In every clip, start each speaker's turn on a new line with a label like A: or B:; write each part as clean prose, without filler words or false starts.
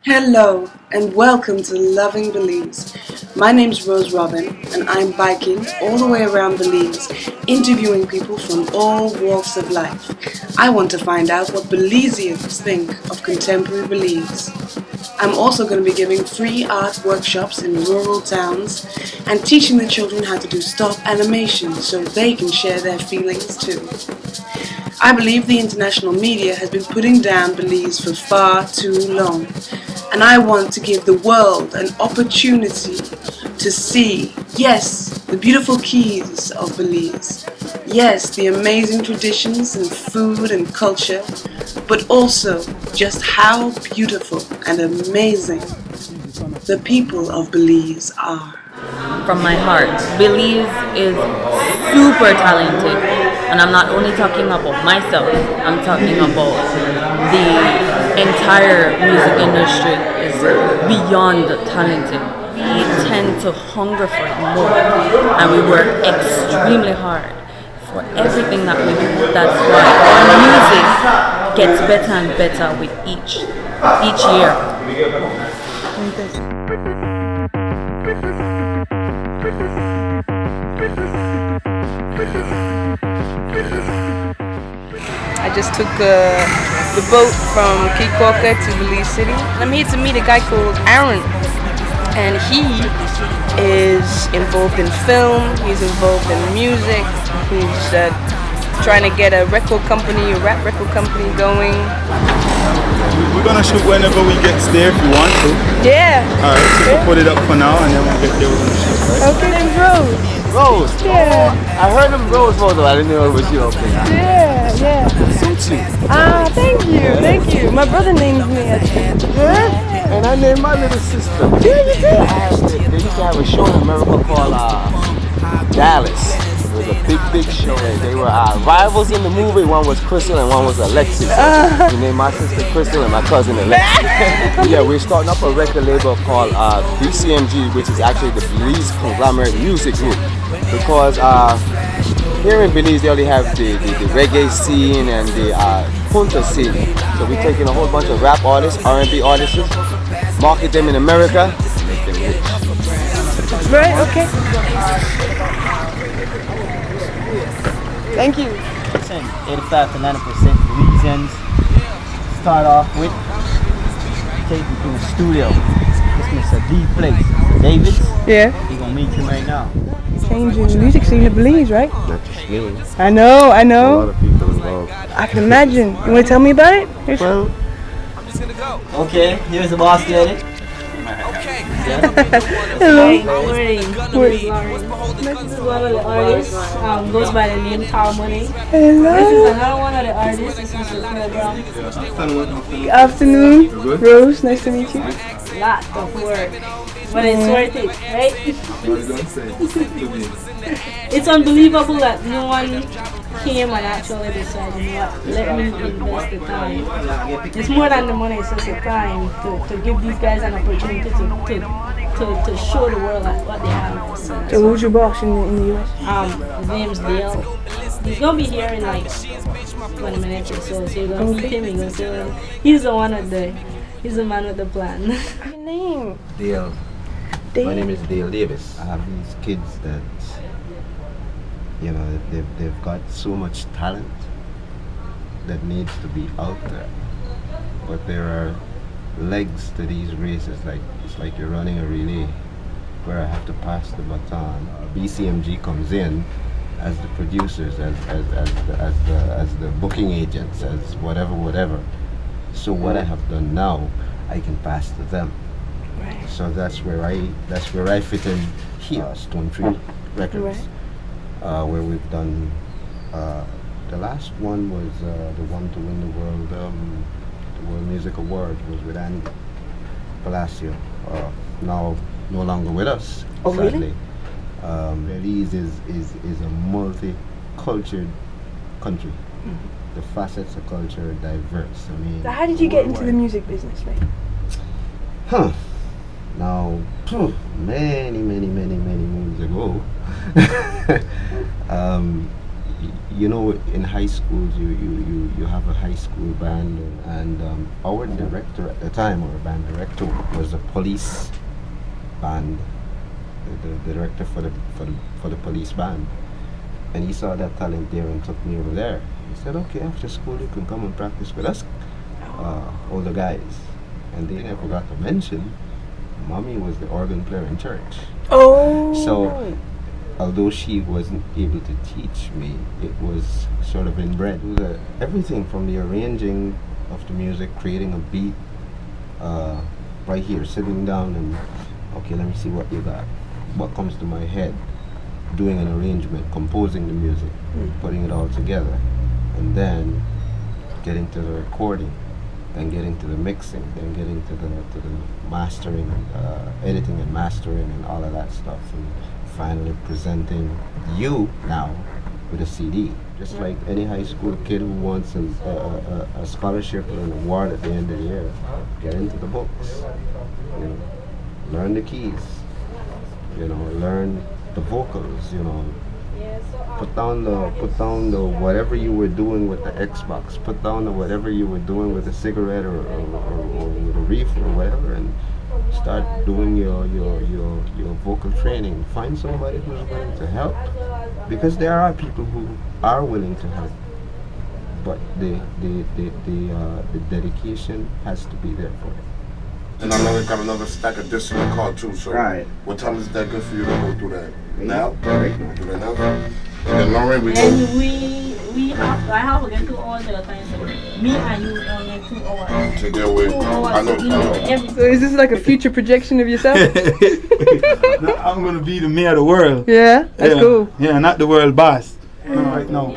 A: Hello and welcome to Loving Belize. My name's Rose Robin and I'm biking all the way around Belize, interviewing people from all walks of life. I want to find out what Belizeans think of contemporary Belize. I'm also going to be giving free art workshops in rural towns and teaching the children how to do stop animation so they can share their feelings too. I believe the international media has been putting down Belize for far too long. And I want to give the world an opportunity to see, yes, the beautiful keys of Belize. Yes, the amazing traditions and food and culture, but also just how beautiful and amazing the people of Belize are.
B: From my heart, Belize is super talented. And I'm not only talking about myself, I'm talking about the entire music industry is beyond talented. We tend to hunger for it more, and we work extremely hard for everything that we do. That's why our music gets better and better with each year.
C: I just took the boat from Kikoka to Belize City. I'm here to meet a guy called Aaron, and he is involved in film, he's involved in music, he's trying to get a rap record company going.
D: We're gonna shoot whenever we get there if you want to.
C: Yeah.
D: Alright, so we'll put it up for now and then we'll get there, we're gonna shoot, right?
C: Okay, then Rose.
E: Rose?
C: Yeah.
E: I heard them Rose photo, I didn't know it was you. Okay.
C: Yeah.
E: Suits you.
C: Thank you. My brother named me actually.
E: Yeah? And I named my little sister.
C: Yeah, you did.
E: They used to have a show in America called Dallas. It was a big show. They were rivals in the movie. One was Crystal and one was Alexis. We named my sister Crystal and my cousin Alexis. Yeah, we're starting up a record label called BCMG, which is actually the Belize Conglomerate Music Group. Because here in Belize, they only have the reggae scene and the punta scene. So we're taking a whole bunch of rap artists, R&B artists, market them in America, and make them rich.
C: Right, okay. Thank you.
F: 85 to 90% Belizeans start off with taking to the studio. This is a deep place. David,
C: Yeah.
F: he's gonna meet you right now.
C: Changing the music scene of Belize, right?
E: Not just you.
C: I know.
E: A lot of people involved.
C: I can imagine. You want to tell me about it?
E: Well,
F: Okay, here's the boss lady.
C: Hello.
G: This is one of the artists, goes by the name Harmony. This
C: Hello.
G: is another one of the artists, this is the program.
C: Good afternoon. Rose, nice to meet you.
G: Lot of work, but it's worth it, right? It's unbelievable that no one came and actually decided, you know what, let me invest the time. It's more than the money, it's just the time to give these guys an opportunity to show the world what they have.
C: So who's your boss in the US?
G: His name's Darrel. He's gonna be here in like 20 minutes or so. So you're gonna meet him. You're gonna see him. He's the man with the plan.
C: Your name?
E: Dale. My name is Dale Davis. I have these kids that, you know, they've got so much talent that needs to be out there. But there are legs to these races, like it's like you're running a relay where I have to pass the baton. BCMG comes in as the producers, as the booking agents, as whatever. So what I have done now, I can pass to them.
C: Right.
E: So that's where I fit in here, Stone Tree Records, where we've done. The last one was the one to win the World Music Award was with Andy Palacio. Now no longer with us.
C: Oh,
E: sadly. Really? Belize is a multi-cultured country. Mm-hmm. The facets of culture are diverse. I mean,
C: So how did you get into the music business, man?
E: Now, many moons ago, you know, in high schools, you have a high school band, and our director at the time, our band director, was a police band, the director for the police band, and he saw that talent there and took me over there. He said, okay, after school you can come and practice with us, older guys. And they never forgot to mention, Mommy was the organ player in church.
C: Oh.
E: So, although she wasn't able to teach me, it was sort of inbred. It was everything from the arranging of the music, creating a beat, right here, sitting down and, okay, let me see what you got. What comes to my head? Doing an arrangement, composing the music, putting it all together, and then getting to the recording, then getting to the mixing, then getting to the mastering, editing and mastering and all of that stuff, and finally presenting you now with a CD. Just like any high school kid who wants a scholarship or an award at the end of the year, get into the books, you know, learn the keys, you know, learn the vocals, you know, put down the whatever you were doing with the Xbox, put down the whatever you were doing with a cigarette or with a reefer or whatever, and start doing your vocal training. Find somebody who's willing to help, because there are people who are willing to help, but the dedication has to be there for it.
H: And I know we got another stack of discs in the car too, so
E: Right.
H: what time is that good for you to go through that? Now?
E: Right now.
H: Do that now? And then Lauren, we go.
G: And we have, I have again 2 hours at a time, so me and you only 2 hours.
H: To deal with.
G: 2 hours
H: I know.
G: to deal with everything.
C: So is this like a future projection of yourself?
D: I'm gonna be the mayor of the world.
C: Yeah, that's cool.
D: Yeah, not the world boss. No, right now,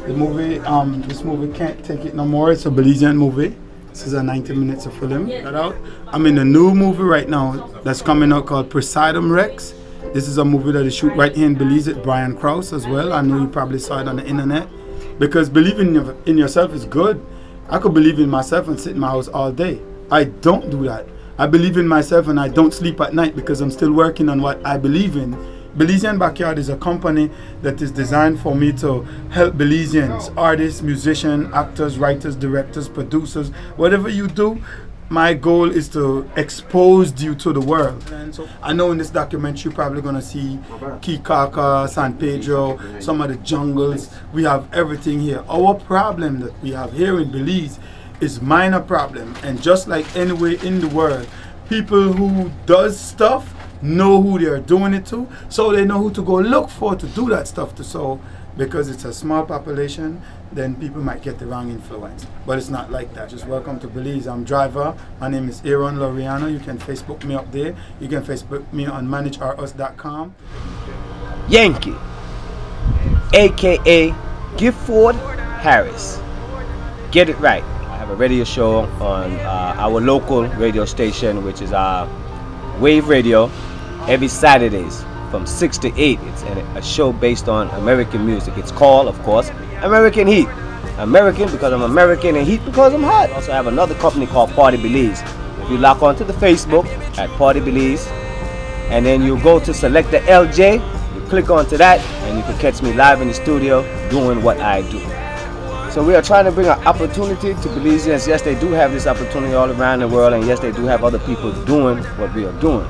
D: the movie, this movie can't take it no more. It's a Belizean movie. This is a 90 minutes of film. Got out. I'm in a new movie right now that's coming out called Poseidon Rex. This is a movie that is shoot right here in Belize at Brian Krause as well. I know you probably saw it on the internet. Because believing in yourself is good. I could believe in myself and sit in my house all day. I don't do that. I believe in myself and I don't sleep at night because I'm still working on what I believe in. Belizean Backyard is a company that is designed for me to help Belizeans, artists, musicians, actors, writers, directors, producers, whatever you do. My goal is to expose you to the world. And so I know in this documentary you're probably going to see Kikaka, San Pedro, some of the jungles. We have everything here. Our problem that we have here in Belize is minor problem. And just like anywhere in the world, people who does stuff know who they're doing it to, so they know who to go look for to do that stuff to. So because it's a small population, then people might get the wrong influence. But it's not like that. Just welcome to Belize. I'm Driva. My name is Aaron Laureano. You can Facebook me up there. You can Facebook me on managerus.com.
F: Yankee, aka Gifford Harris. Get it right. I have a radio show on our local radio station, which is Wave Radio, every Saturdays from 6 to 8. It's a show based on American music. It's called, of course, American Heat. American because I'm American, and Heat because I'm hot. I also have another company called Party Belize. If you log on to the Facebook at Party Belize, and then you go to select the LJ, you click onto that, and you can catch me live in the studio doing what I do. So we are trying to bring an opportunity to Belizeans. Yes, they do have this opportunity all around the world, and yes, they do have other people doing what we are doing.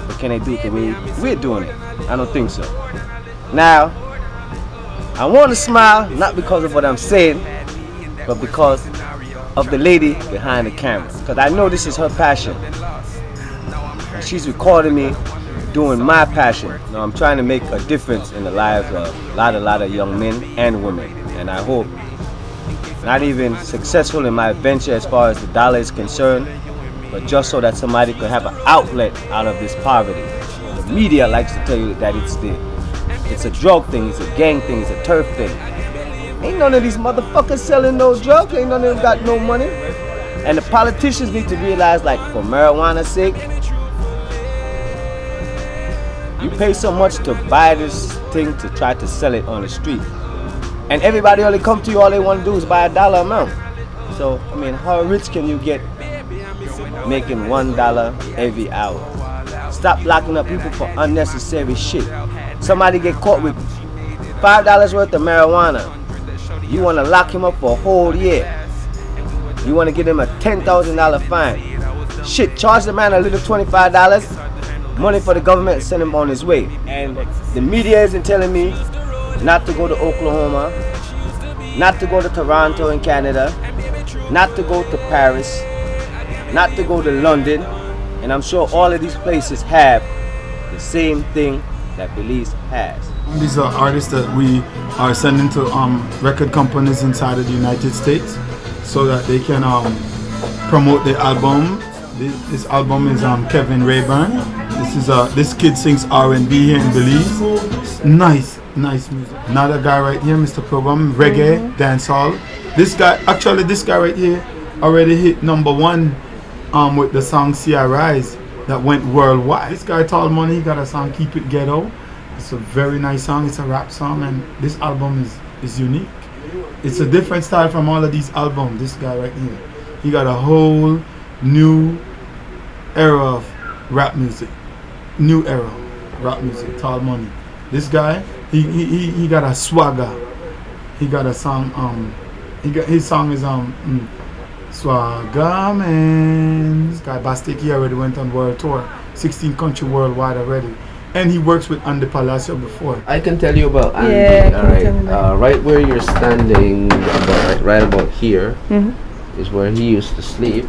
F: But can they do it the way we're doing it? I don't think so. Now, I want to smile, not because of what I'm saying, but because of the lady behind the camera. Because I know this is her passion. And she's recording me doing my passion. Now, I'm trying to make a difference in the lives of a lot of young men and women. And I hope, not even successful in my venture as far as the dollar is concerned, but just so that somebody could have an outlet out of this poverty. The media likes to tell you that it's a drug thing, it's a gang thing, it's a turf thing. Ain't none of these motherfuckers selling no drugs, ain't none of them got no money. And the politicians need to realize, like, for marijuana's sake, you pay so much to buy this thing to try to sell it on the street. And everybody only come to you, all they want to do is buy $1 amount. So, I mean, how rich can you get making $1 every hour? Stop locking up people for unnecessary shit. Somebody get caught with $5 worth of marijuana. You want to lock him up for a whole year. You want to give him a $10,000 fine. Shit, charge the man a little $25. Money for the government, send him on his way. And the media isn't telling me not to go to Oklahoma, not to go to Toronto in Canada, not to go to Paris, not to go to London. And I'm sure all of these places have the same thing that Belize has.
D: These are artists that we are sending to record companies inside of the United States so that they can promote the album. This album is Kevin Raeburn. This kid sings R&B here in Belize. Nice music. Another guy right here, Mr. Program, reggae, dancehall. This guy right here already hit #1 with the song See I Rise that went worldwide. This guy Tall Money, he got a song Keep It Ghetto. It's a very nice song. It's a rap song, and this album is unique. It's a different style from all of these albums. This guy right here, he got a whole new era of rap music. New era rap music. Tall Money. This guy, he got a swagger. He got a song. His song is Swagger Man. This guy Bastic, he already went on world tour, 16 country worldwide already. And he works with Andy Palacio before.
E: I can tell you about Andy. Alright. Right where you're standing, right about here, is where he used to sleep.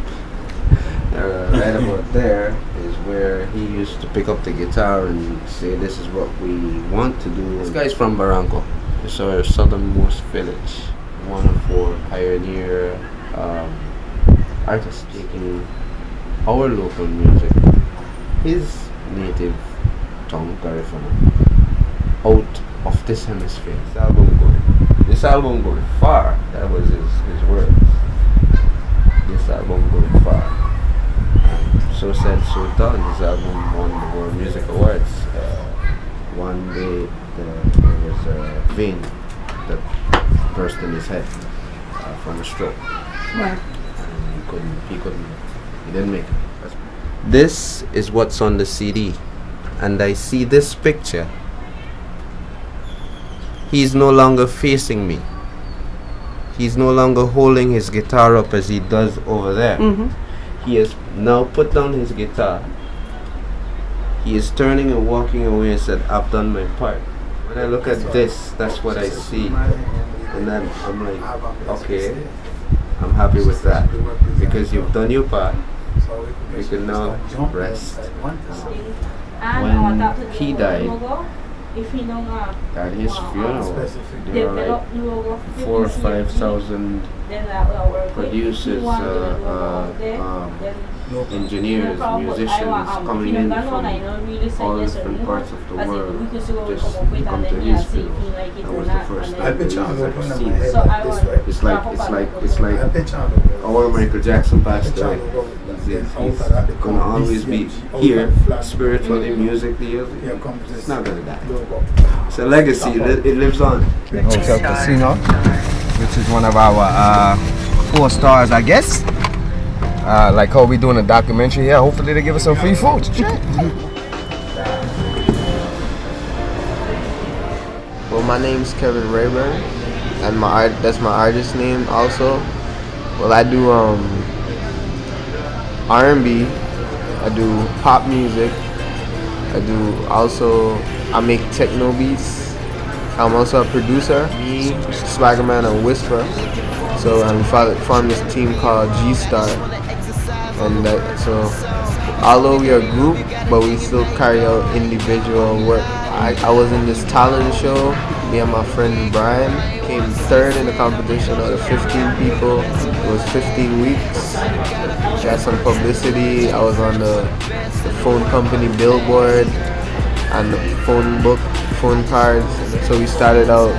E: Right about there is where he used to pick up the guitar and say, "This is what we want to do." This guy's from Barranco. It's our southernmost village. One of our pioneer artists taking our local music, his native tongue, Garifuna, out of this hemisphere. This album going far. That was his words. This album going far. So said, so done. This album won the World Music Awards. One day there was a vein that burst in his head from a stroke.
G: Wow.
E: And he didn't make it. This is what's on the CD. And I see this picture. He's no longer facing me. He's no longer holding his guitar up as he does over there. He has now put down his guitar. He is turning and walking away and said, "I've done my part." When I look at this, that's what I see. And then I'm like, okay, I'm happy with that. Because you've done your part. You can now rest. When he died, at his funeral, there were like 4,000 or 5,000 producers, engineers, musicians coming in from all different parts of the world just to come to his funeral. That was the first time I've seen it. It's like our Michael Jackson passed away. He's gonna always be here, spiritually, musically. It's not gonna die. It's a legacy. It lives on.
F: Hotel Casino, which is one of our 4 stars, I guess. Like how we doing a documentary here. Hopefully they give us some free food.
E: Well, my name's Kevin Raeburn, and that's my artist name also. Well, I do R&B, I do pop music, I make techno beats. I'm also a producer, me, Swaggerman, and Whisper. So I formed this team called G-Star. And so although we are a group, but we still carry out individual work. I was in this talent show. Me and my friend Brian came 3rd in the competition out of 15 people. It was 15 weeks. Got some publicity. I was on the phone company billboard and the phone cards. So we started out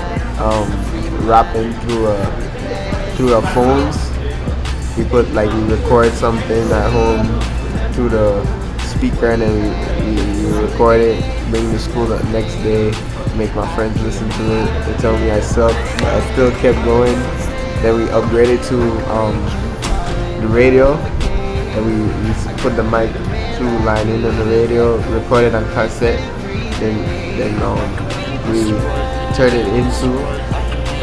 E: rapping through our phones. We record something at home through the speaker, and then we record it, bring it to school the next day, make my friends listen to it. They tell me I suck, but I still kept going. Then we upgraded to the radio, and we put the mic 2 line in on the radio, recorded on cassette. Then we turned it into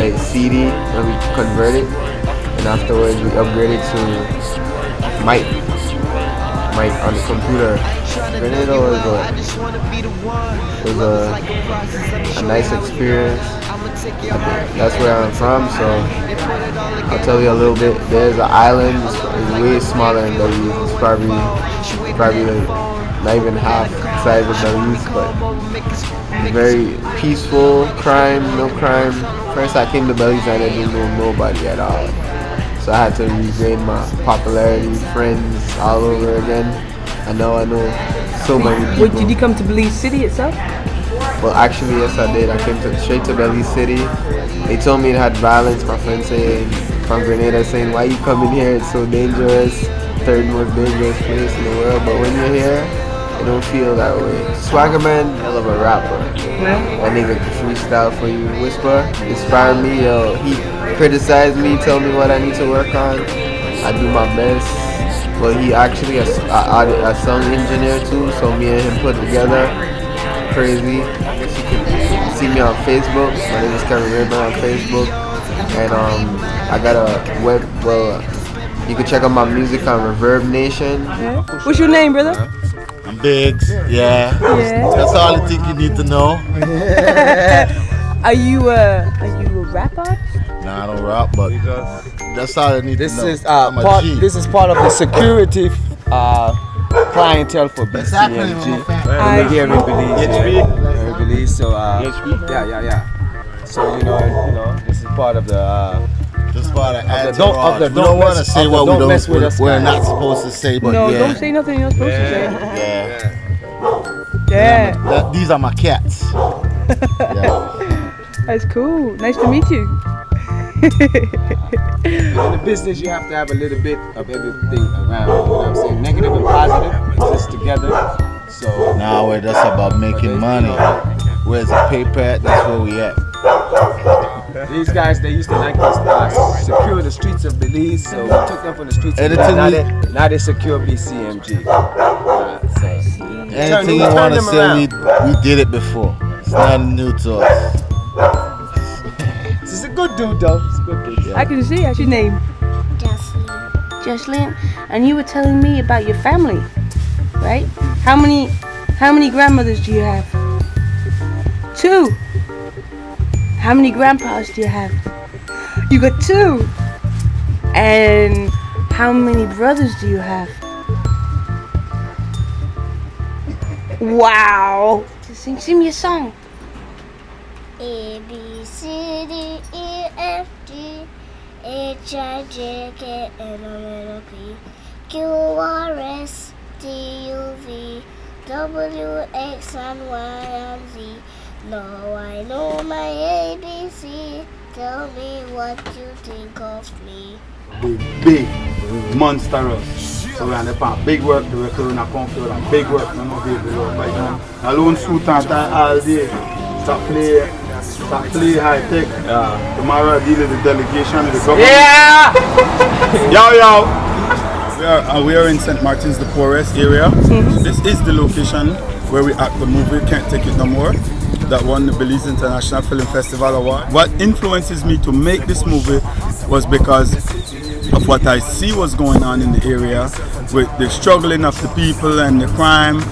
E: a CD and we converted, and afterwards we upgraded to mic on the computer. Grenada was a nice experience. That's where I'm from, so I'll tell you a little bit. There's an island, it's way smaller than Belize. It's probably like not even half the size of Belize, but it's very peaceful. No crime. First I came to Belize and I didn't know nobody at all, so I had to regain my popularity, friends all over again. And now I know so many people.
C: Wait, did you come to Belize City itself?
E: Well, actually, yes, I did. I came straight to Belize City. They told me it had violence. My friend saying from Grenada saying, "Why you coming here? It's so dangerous. Third most dangerous place in the world." But when you're here, it don't feel that way. Swaggerman, hell of a rapper. That nigga can freestyle for you. Whisper, inspire me. Yo, he criticized me, tell me what I need to work on. I do my best. Well, he actually a sound engineer too, so me and him put together. Crazy. You can see me on Facebook. My name is Kevin Raeburn on Facebook, and I got a web. Well, you can check out my music on Reverb Nation.
C: Yeah. What's your name, brother?
I: I'm Biggs. Yeah. That's all I think you need to know.
C: Are you a rap artist?
I: Nah, I don't rap, but that's all I need to know.
E: This is part of the security clientele for BCMG. We're here in Belize. So yeah. So you know, this is part of the.
I: This part of the we don't want to say what we're not supposed to say, but
C: no, don't say nothing you're not supposed to
I: say.
C: Yeah.
I: These are my cats.
C: That's cool. Nice to meet you.
E: In the business, you have to have a little bit of everything around. You know what I'm saying? Negative and positive exist together. So
I: now we're just about making money. Where's the paper at? That's where we at.
E: These guys, they used to like us secure the streets of Belize, so we took them from the streets. Now they secure BCMG.
I: Anything you want to say, we did it before. It's not new to us.
E: It's a good dude, though. It's a good dude. Yeah.
C: I can see. What's your name? Jocelyn. And you were telling me about your family, right? How many grandmothers do you have? 2. How many grandpas do you have? You got 2. And how many brothers do you have? Wow. Sing me a song.
J: A, B, C, D, E, F, G, H, I, J, K, L, M, N, O, P, Q, R, S, T, U, V, W, X, and Y, and Z. Now I know my ABC. Tell me what you think of me.
D: Big monstrous. So we are on big work. The work in a comfort and big work. No baby work right now. Alone suit and tie all day. Stop play high tech. Yeah. Tomorrow I deal with the delegation of the government.
C: Yeah.
D: We are in St. Martin's the Poorest area. This is the location where we act the movie Can't Take It No More, that won the Belize International Film Festival Award. What influences me to make this movie was because of what I see was going on in the area with the struggling of the people and the crime.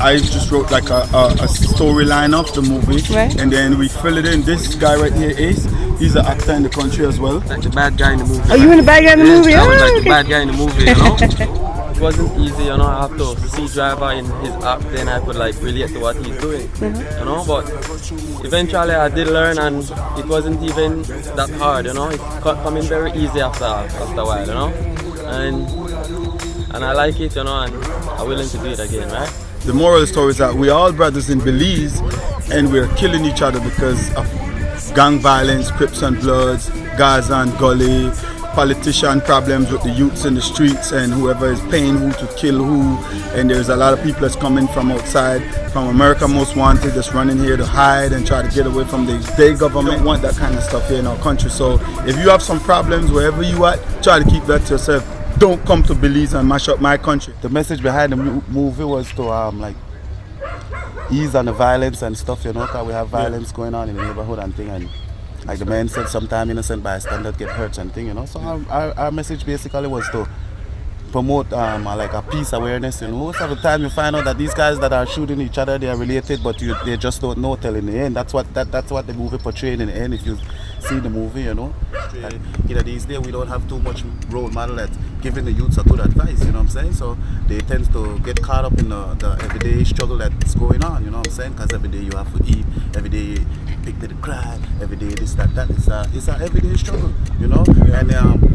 D: I just wrote like a storyline of the movie, and then we fill it in. This guy right here, Ace, he's an actor in the country as well.
E: Like the bad guy in the movie.
C: Are you in the bad guy in the movie?
E: I was like the bad guy in the movie, you know? It wasn't easy, you know. I have to see Driva in his act, then I could like relate to what he's doing, you know. But eventually I did learn, and it wasn't even that hard, you know. It's coming very easy after a while, you know. And I like it, you know, and I'm willing to do it again, right?
D: The moral story is that we're all brothers in Belize, and we're killing each other because of gang violence, Crips and Bloods, Gaza and Gully, politician problems with the youths in the streets, and whoever is paying who to kill who. And there's a lot of people that's coming from outside, from America Most Wanted, that's running here to hide and try to get away from their government. Don't want that kind of stuff here in our country. So if you have some problems wherever you at, try to keep that to yourself. Don't come to Belize and mash up my country.
I: The message behind the movie was to
K: ease on the violence and stuff, you know, because we have violence going on in the neighborhood and thing, and like the man said, sometimes innocent bystanders get hurt and thing, you know. So our message basically was to promote like a peace awareness, you know. Most of the time you find out that these guys that are shooting each other, they are related, but they just don't know till in the end. That's what the movie portrayed in the end, if you see the movie, you know. These days we don't have too much role model at giving the youths a good advice, you know what I'm saying? So they tend to get caught up in the everyday struggle that's going on, you know what I'm saying? Because every day you have to eat, every day pick to the cry, every day this, that. It's an everyday struggle, you know? And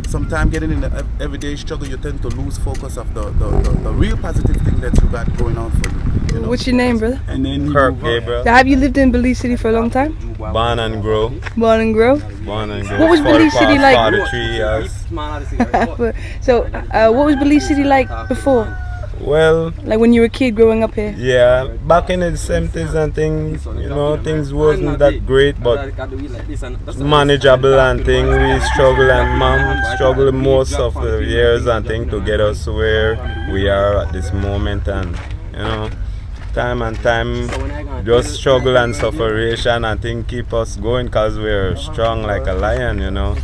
K: sometimes getting in the everyday struggle, you tend to lose focus of the real positive thing that you got going on for you know?
C: What's your name, brother?
K: And then
L: Kirk Gabriel.
C: So have you lived in Belize City for a long time?
L: Born and grow.
C: Born and grow?
L: Born and grow.
C: What was Belize City like?
L: 3 years.
C: So, what was Belize City like before?
L: Well,
C: like when you were a kid growing up here?
L: Yeah, back in the 70s and things, you know, things wasn't that great, but manageable and things. We struggle, and mom struggled most of the years and things to get us where we are at this moment, and you know, time and time just struggle and sufferation and things keep us going because we're strong like a lion, you know.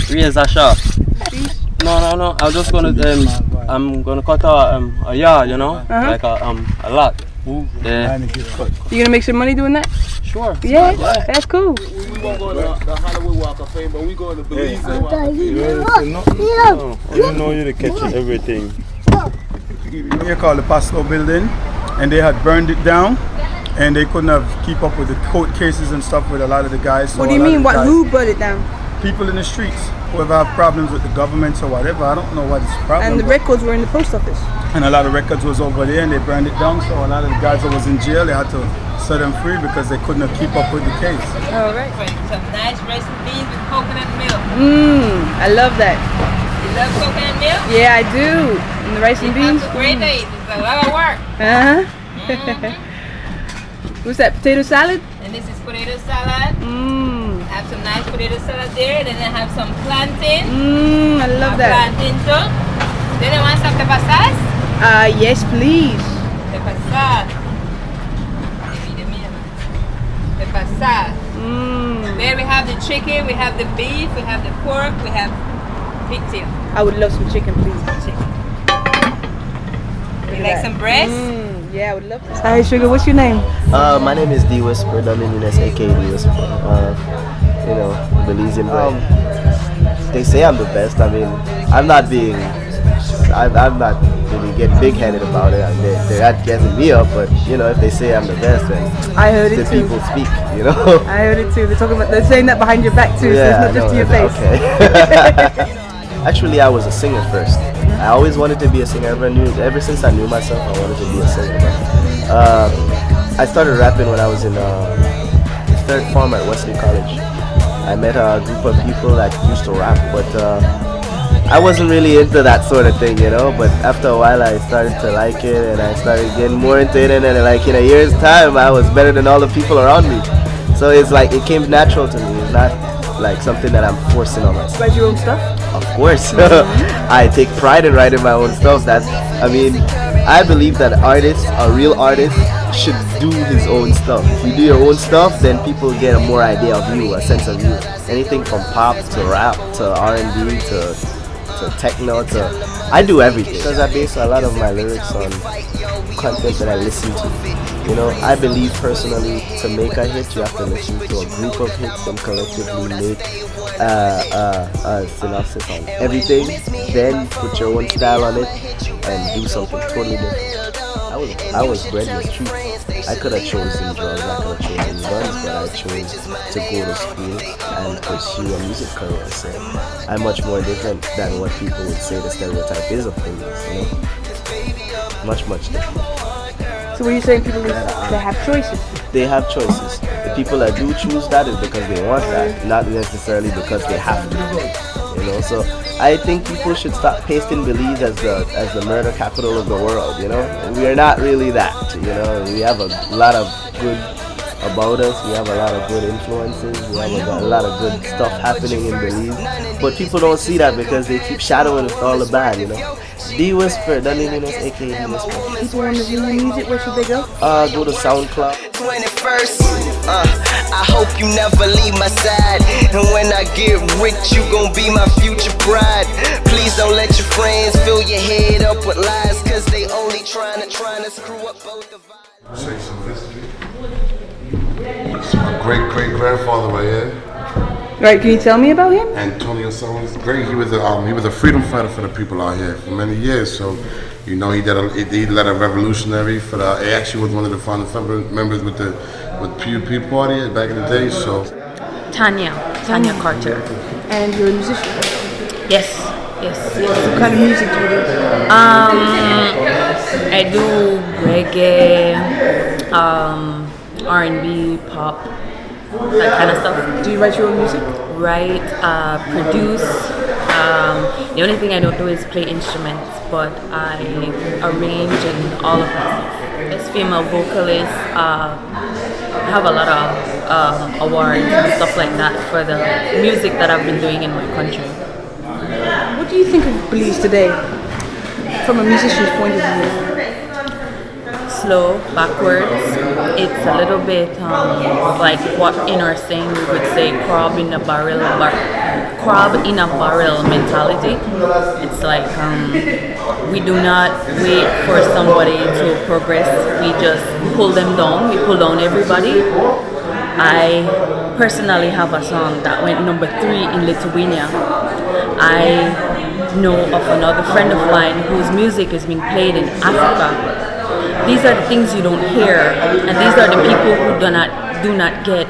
M: Raise a shop. No. I'm just gonna I'm gonna cut a yard, you know, like a lot. Yeah.
C: You gonna make some money doing that?
M: Sure.
C: Yeah, that's cool.
I: We won't go to the Hollywood Walk of Fame, but we go to Belize.
L: You know you're catching everything.
D: Here called the Pastor Building, and they had burned it down. And they couldn't have keep up with the court cases and stuff with a lot of the guys. So
C: what do you mean? Who burned it down?
D: People in the streets, whoever have problems with the government or whatever. I don't know what is the problem.
C: And the records were in the post office.
D: And a lot of records was over there, and they burned it down. So a lot of the guys that was in jail, they had to set them free because they couldn't keep up with the case.
C: All right.
B: Some nice rice and beans with coconut milk.
C: I love that.
B: You love coconut milk?
C: Yeah, I do. And the rice and beans.
B: It's a great day. It's a lot of work.
C: What's that, potato salad?
B: And this is potato salad. Have some nice potato salad there. Then I have some plantain.
C: I love that.
B: Plantain too. Then I want some pepper sauce.
C: Yes, please.
B: Pepper sauce. Pepper sauce. Then we have the chicken, we have the beef, we have the pork, we have pigtail.
C: I would love some chicken, please.
B: You like some breast?
C: Yeah, I would love to. Hi, Sugar, what's your name?
E: My name is D Whisper, Dominus, aka D Whisper. You know, Belizean brand. They say I'm the best. I mean, I'm not really getting big-headed about it. They're not getting me up, but you know, if they say I'm the best, then
C: I heard it
E: the
C: too.
E: people speak. You know.
C: I heard it too. They're saying that behind your back too,
E: Yeah,
C: so it's not just to your face.
E: Okay. Actually, I was a singer first. I always wanted to be a singer. Ever since I knew myself, I wanted to be a singer. I started rapping when I was in third form at Wesley College. I met a group of people that used to rap, but I wasn't really into that sort of thing, you know. But after a while, I started to like it, and I started getting more into it. And then, like in a year's time, I was better than all the people around me. So it's like it came natural to me. It's not like something that I'm forcing on myself.
C: Write your own stuff?
E: Of course. I take pride in writing my own stuff. I believe that a real artist should do his own stuff. If you do your own stuff, then people get a more idea of you, a sense of you. Anything from pop to rap to R&B to techno I do everything. Because I base a lot of my lyrics on content that I listen to. You know, I believe personally to make a hit, you have to listen to a group of hits and collectively make a synopsis on everything, then put your own style on it and do something totally different. I was bred in the streets. I could have chosen drugs, I could have chosen guns, but I chose to go to school and pursue a music career. So I'm much more different than what people would say the stereotype is of things, you know? Much different.
C: So what are you saying, people they have choices?
E: They have choices. The people that do choose that is because they want that, not necessarily because they have to. You know, so I think people should stop pasting Belize as the murder capital of the world, you know? We are not really that, you know? We have a lot of good about us. We have a lot of good influences. We have a lot of good stuff happening in Belize. But people don't see that because they keep shadowing all the bad, you know. D Whisper, don't even know aka D Whisper.
C: People want to do music, where should they go?
E: Go to SoundCloud.
N: 21st, I hope you never leave my side. And when I get rich, you gon' be my future bride. Please don't let your friends fill your head up with lies, cause they only trying to screw up both of us.
H: Say some history. It's my great-great-grandfather right here.
C: Right, can you tell me about him?
H: Antonio Someone's great. He was a freedom fighter for the people out here for many years. So, you know, he led a revolutionary for the. He actually was one of the founding members with PUP party back in the day. So,
B: Tanya Carter.
C: And you're a musician.
B: Yes.
C: What kind of music do you do?
B: I do reggae, R&B, pop, that kind of stuff.
C: Do you write your own music?
B: Write, produce. The only thing I don't do is play instruments, but I arrange and all of that stuff. As female vocalist, have a lot of awards and stuff like that for the music that I've been doing in my country.
C: What do you think of Belize today, from a musician's point of view?
B: Slow, backwards. It's a little bit like what in our saying we would say crab in a barrel mentality. It's like we do not wait for somebody to progress. We just pull them down. We pull down everybody. I personally have a song that went number 3 in Lithuania. I know of another friend of mine whose music is being played in Africa. These are the things you don't hear, and these are the people who do not get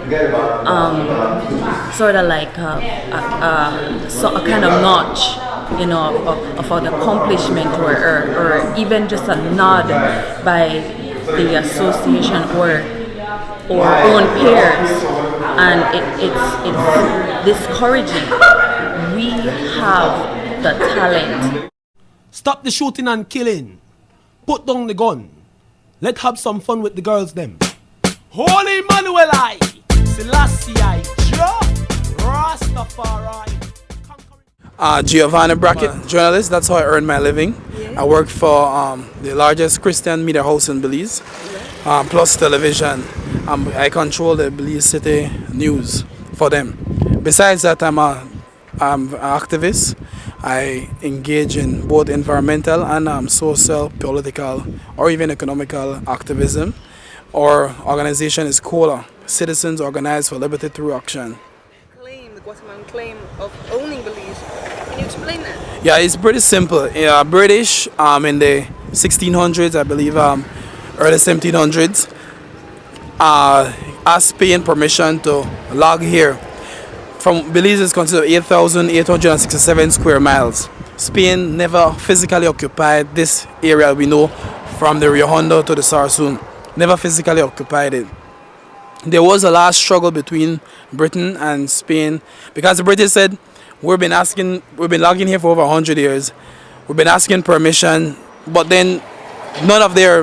B: sort of like a kind of notch, you know, of an accomplishment or even just a nod by the association or own peers, and it's discouraging. We have the talent.
O: Stop the shooting and killing. Put down the gun. Let's have some fun with the girls them. Holy Manuel I, Selassie I, Rastafari.
D: Giovanni Brackett, journalist. That's how I earn my living. I work for the largest Christian media house in Belize, plus television. I control the Belize City news for them. Besides that, I'm an activist. I engage in both environmental and social, political, or even economical activism. Our organization is COLA, Citizens Organized for Liberty Through Action.
C: The Guatemalan claim of owning Belize. Can you explain that?
D: Yeah, it's pretty simple. British in the 1600s, I believe, early 1700s, asked Spain permission to log here. From Belize is considered 8,867 square miles. Spain never physically occupied this area we know from the Rio Hondo to the Sarsoon. Never physically occupied it. There was a last struggle between Britain and Spain because the British said, we've been logging here for over 100 years. We've been asking permission, but then none of their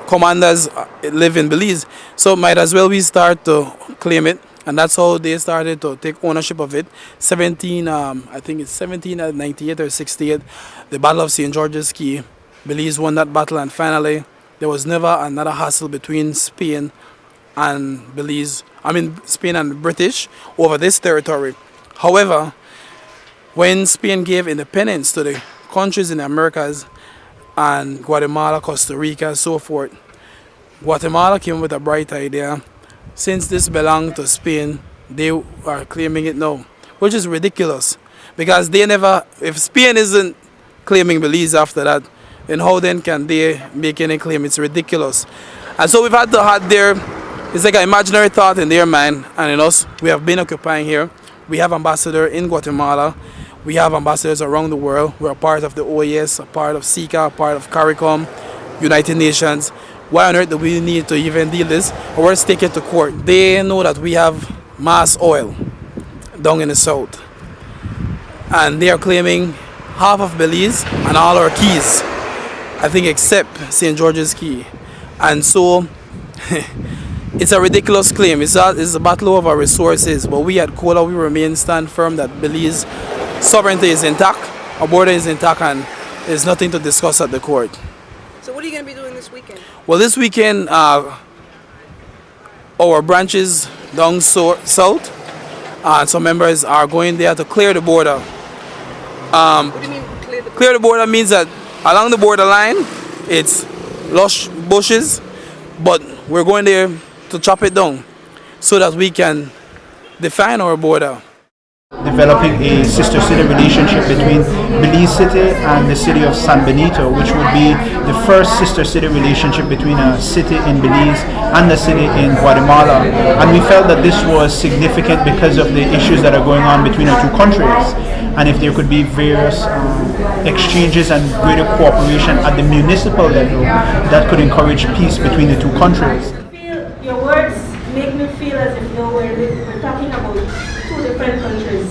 D: commanders live in Belize. So might as well we start to claim it. And that's how they started to take ownership of it. I think it's 1798 or 68, the Battle of St. George's Key. Belize won that battle, and finally there was never another hassle between Spain and Spain and the British over this territory. However, when Spain gave independence to the countries in the Americas and Guatemala, Costa Rica, so forth, Guatemala came with a bright idea. Since this belonged to Spain, they are claiming it now, which is ridiculous because if Spain isn't claiming Belize after that, then how then can they make any claim? It's ridiculous. And so we've had to have it's like an imaginary thought in their mind and in us. We have been occupying here. We have ambassadors in Guatemala. We have ambassadors around the world. We're a part of the OAS, a part of SICA, a part of CARICOM, United Nations. Why on earth do we need to even deal this? Or let's take it to court. They know that we have mass oil down in the south. And they are claiming half of Belize and all our keys. I think except St. George's Key. And so
P: It's a ridiculous claim. It's a battle over resources, but we at COLA, we remain stand firm that Belize sovereignty is intact, our border is intact, and there's nothing to discuss at the court.
C: So what are you going to be doing this weekend?
P: Well, this weekend, our branches down south, and some members are going there to clear the border.
C: What do you mean clear the border?
P: Clear the border means that along the border line, it's lush bushes, but we're going there to chop it down so that we can define our border.
Q: Developing a sister city relationship between Belize City and the city of San Benito, which would be the first sister city relationship between a city in Belize and a city in Guatemala. And we felt that this was significant because of the issues that are going on between the two countries. And if there could be various exchanges and greater cooperation at the municipal level, that could encourage peace between the two countries.
G: Your words make me feel as if we're talking about two different countries,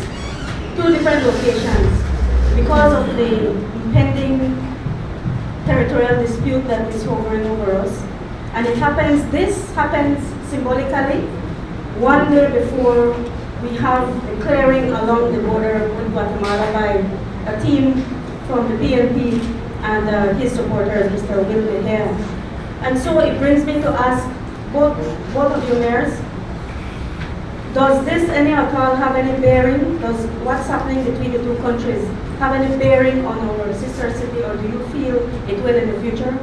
G: two different locations, because of the impending territorial dispute that is hovering over us. And this happens symbolically 1 year before we have the clearing along the border with Guatemala by a team from the BNP and his supporters, Mr. Will here. And so it brings me to ask both of you mayors, does this any at all have any bearing? Does what's happening between the two countries have any bearing on our sister city, or do you feel it will in the future?